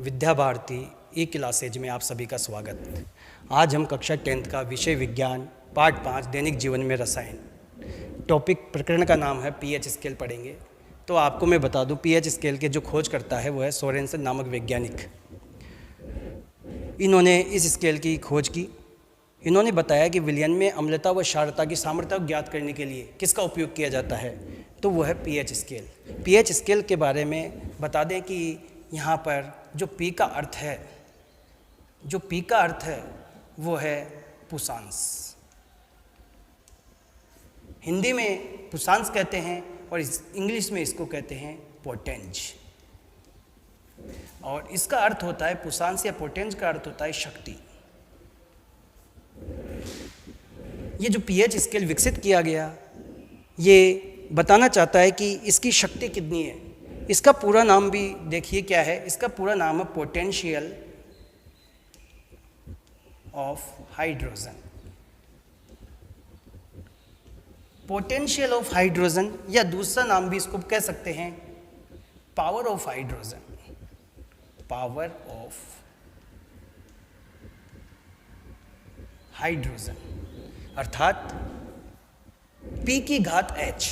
विद्या भारती ई classes में आप सभी का स्वागत। आज हम कक्षा 10th का विषय विज्ञान पार्ट 5 दैनिक जीवन में रसायन टॉपिक प्रकरण का नाम है पीएच स्केल पढ़ेंगे। तो आपको मैं बता दूं, पीएच स्केल के जो खोज करता है वो है सोरेनसन नामक वैज्ञानिक। इन्होंने इस स्केल की खोज की। इन्होंने बताया कि विलयन में अम्लता व क्षारता की सामर्थ्य को ज्ञात करने के लिए किसका उपयोग किया जाता है, तो वो है पीएच स्केल। पीएच स्केल के बारे में बता दें कि यहाँ पर जो पी का अर्थ है वो है पुषांश। हिंदी में पुषांश कहते हैं और इंग्लिश में इसको कहते हैं पोटेंज। और इसका अर्थ होता है, पुषांश या पोटेंज का अर्थ होता है शक्ति। ये जो पीएच स्केल विकसित किया गया, ये बताना चाहता है कि इसकी शक्ति कितनी है। इसका पूरा नाम भी देखिए क्या है। इसका पूरा नाम है potential of hydrogen. Potential of hydrogen, या दूसरा नाम भी इसको कह सकते हैं power of hydrogen. Power of hydrogen अर्थात P की घात H।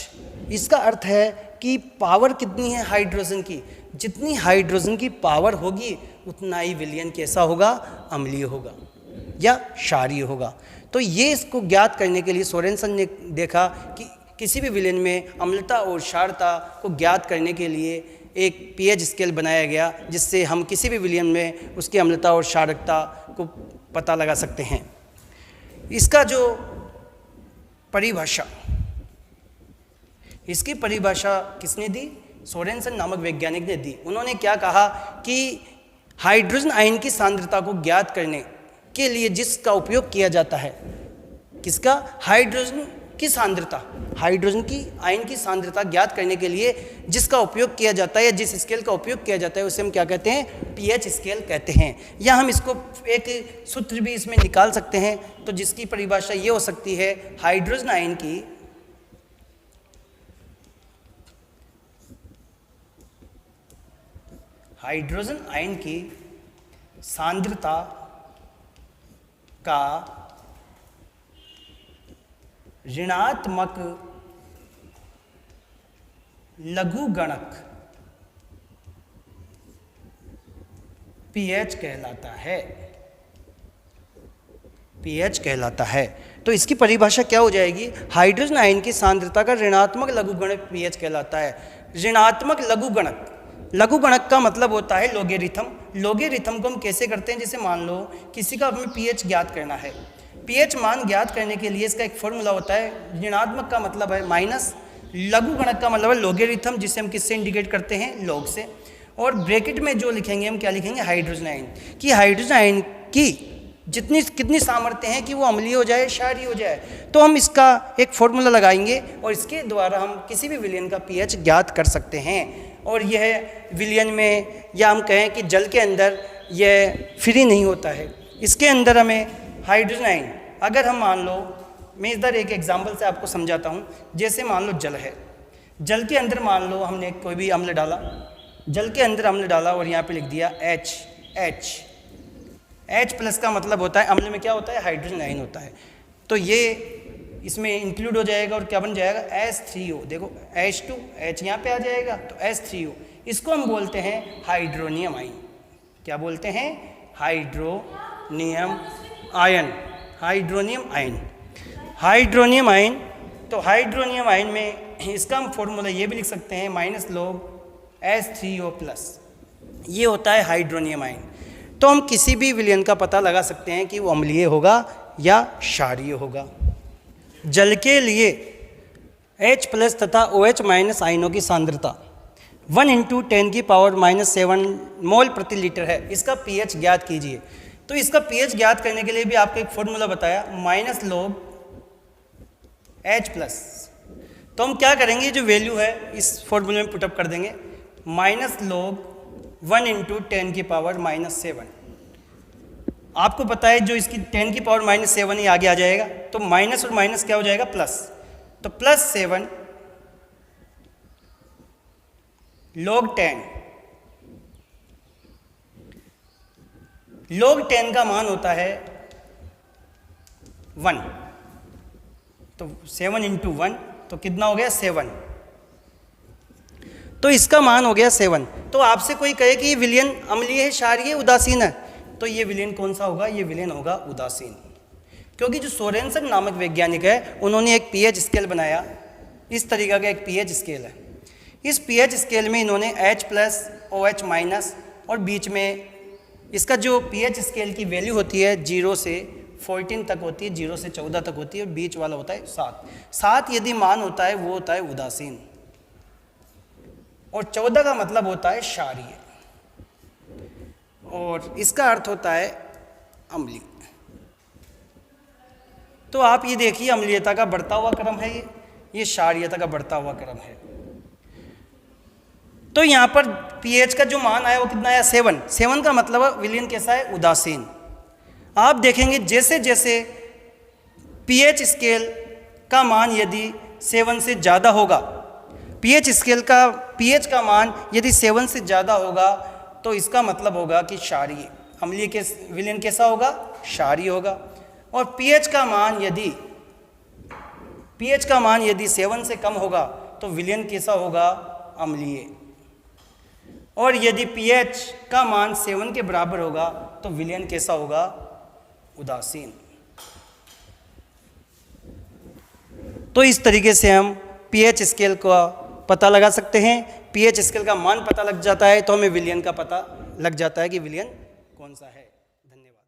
इसका अर्थ है कि पावर कितनी है हाइड्रोजन की। जितनी हाइड्रोजन की पावर होगी उतना ही विलयन कैसा होगा, अम्लीय होगा या क्षारीय होगा। तो ये इसको ज्ञात करने के लिए सोरेनसन ने देखा कि किसी भी विलयन में अम्लता और क्षारता को ज्ञात करने के लिए एक पीएच स्केल बनाया गया, जिससे हम किसी भी विलयन में उसकी अम्लता और क्षारकता को पता लगा सकते हैं। इसका जो परिभाषा, इसकी परिभाषा किसने दी? सोरेनसन नामक वैज्ञानिक ने दी। उन्होंने क्या कहा कि हाइड्रोजन आयन की सांद्रता को ज्ञात करने के लिए जिसका उपयोग किया जाता है, किसका? हाइड्रोजन की सांद्रता, हाइड्रोजन की आयन की सांद्रता ज्ञात करने के लिए जिसका उपयोग किया जाता है या जिस स्केल का उपयोग किया जाता है उसे हम क्या कहते हैं? पीएच स्केल कहते हैं। या हम इसको एक सूत्र भी इसमें निकाल सकते हैं, तो जिसकी परिभाषा ये हो सकती है, हाइड्रोजन आयन की सांद्रता का ऋणात्मक लघुगणक पीएच कहलाता है। पीएच कहलाता है। तो इसकी परिभाषा क्या हो जाएगी? हाइड्रोजन आयन की सांद्रता का ऋणात्मक लघुगणक पीएच कहलाता है। ऋणात्मक लघुगणक, लघुगणक का मतलब होता है लोगेरिथम। लोगेरिथम को हम कैसे करते हैं? जैसे मान लो किसी का हमें पीएच ज्ञात करना है। पीएच मान ज्ञात करने के लिए इसका एक फॉर्मूला होता है। ऋणात्मक का मतलब है माइनस, लघुगणक का मतलब है लोगेरिथम, जिसे हम किससे इंडिकेट करते हैं? लॉग से। और ब्रैकेट में जो लिखेंगे हम क्या लिखेंगे? हाइड्रोजन आयन की। हाइड्रोजन आयन की कितनी सामर्थ्य है कि वो अम्लीय हो जाए, क्षारीय हो जाए। तो हम इसका एक फॉर्मूला लगाएंगे और इसके द्वारा हम किसी भी विलयन का पीएच ज्ञात कर सकते हैं। और यह विलयन में, या हम कहें कि जल के अंदर यह फ्री नहीं होता है। इसके अंदर हमें हाइड्रोजन आयन, अगर हम मान लो, मैं इधर एक एग्जांपल से आपको समझाता हूँ। जैसे मान लो जल है, जल के अंदर मान लो हमने कोई भी अम्ल डाला, जल के अंदर अम्ल डाला और यहाँ पे लिख दिया H प्लस का मतलब होता है अम्ल में क्या होता है? हाइड्रोजन आयन होता है। तो ये इसमें इंक्लूड हो जाएगा और क्या बन जाएगा? H3O। देखो H2, H यहाँ पे आ जाएगा तो H3O। इसको हम बोलते हैं हाइड्रोनियम आयन। क्या बोलते हैं? Hydronium ion. Hydronium ion, hydronium ion. तो हाइड्रोनियम आयन में इसका हम फॉर्मूला ये भी लिख सकते हैं, माइनस लॉग H3O प्लस। ये होता है हाइड्रोनियम आयन। तो हम किसी भी विलयन का पता लगा सकते हैं कि वो अम्लीय होगा या क्षारीय होगा। जल के लिए H प्लस तथा OH माइनस आयनों की सांद्रता 1×10⁻⁻7 मोल प्रति लीटर है। इसका पीएच ज्ञात कीजिए। तो इसका पीएच ज्ञात करने के लिए भी आपको एक फॉर्मूला बताया, माइनस लॉग H प्लस। तो हम क्या करेंगे, जो वैल्यू है इस फॉर्मूले में पुटअप कर देंगे, माइनस लॉग 1×10⁻⁻7। आपको पता है जो इसकी 10⁻⁻7 ही आगे आ जाएगा, तो माइनस और माइनस क्या हो जाएगा? प्लस। तो +7 log 10 log 10 का मान होता है 1, तो 7 इंटू 1 तो कितना हो गया 7, तो इसका मान हो गया 7। तो आपसे कोई कहे कि ये विलयन अम्लीय है, क्षारीय है, उदासीन है, तो ये विलयन कौन सा होगा? ये विलयन होगा उदासीन, क्योंकि जो सोरेनसन नामक वैज्ञानिक है उन्होंने एक पीएच स्केल बनाया, इस तरीका का एक पीएच स्केल है। इस पीएच स्केल में इन्होंने H+ OH- और बीच में इसका जो पीएच स्केल की वैल्यू होती है 0 से 14 तक होती है, 0 से 14 तक होती है, और बीच वाला होता है 7 यदि मान होता है वो होता है उदासीन, और 14 का मतलब होता है क्षारीय, और इसका अर्थ होता है अम्लीय। तो आप ये देखिए अम्लीयता का बढ़ता हुआ क्रम है, ये क्षारीयता का बढ़ता हुआ क्रम है। तो यहाँ पर पीएच का जो मान आया वो कितना आया? 7 का मतलब विलयन कैसा है? उदासीन। आप देखेंगे जैसे जैसे पीएच स्केल का मान यदि 7 से ज़्यादा होगा, पीएच स्केल का पीएच का मान यदि 7 से ज़्यादा होगा तो इसका मतलब होगा कि क्षारीय, अम्लीय के विलयन कैसा होगा? क्षारीय होगा। और पीएच का मान यदि 7 से कम होगा तो विलयन कैसा होगा? अम्लीय। और यदि पीएच का मान 7 के बराबर होगा तो विलयन कैसा होगा? उदासीन। तो इस तरीके से हम पीएच स्केल का पता लगा सकते हैं। पीएच स्केल का मान पता लग जाता है तो हमें विलयन का पता लग जाता है कि विलयन कौन सा है। धन्यवाद।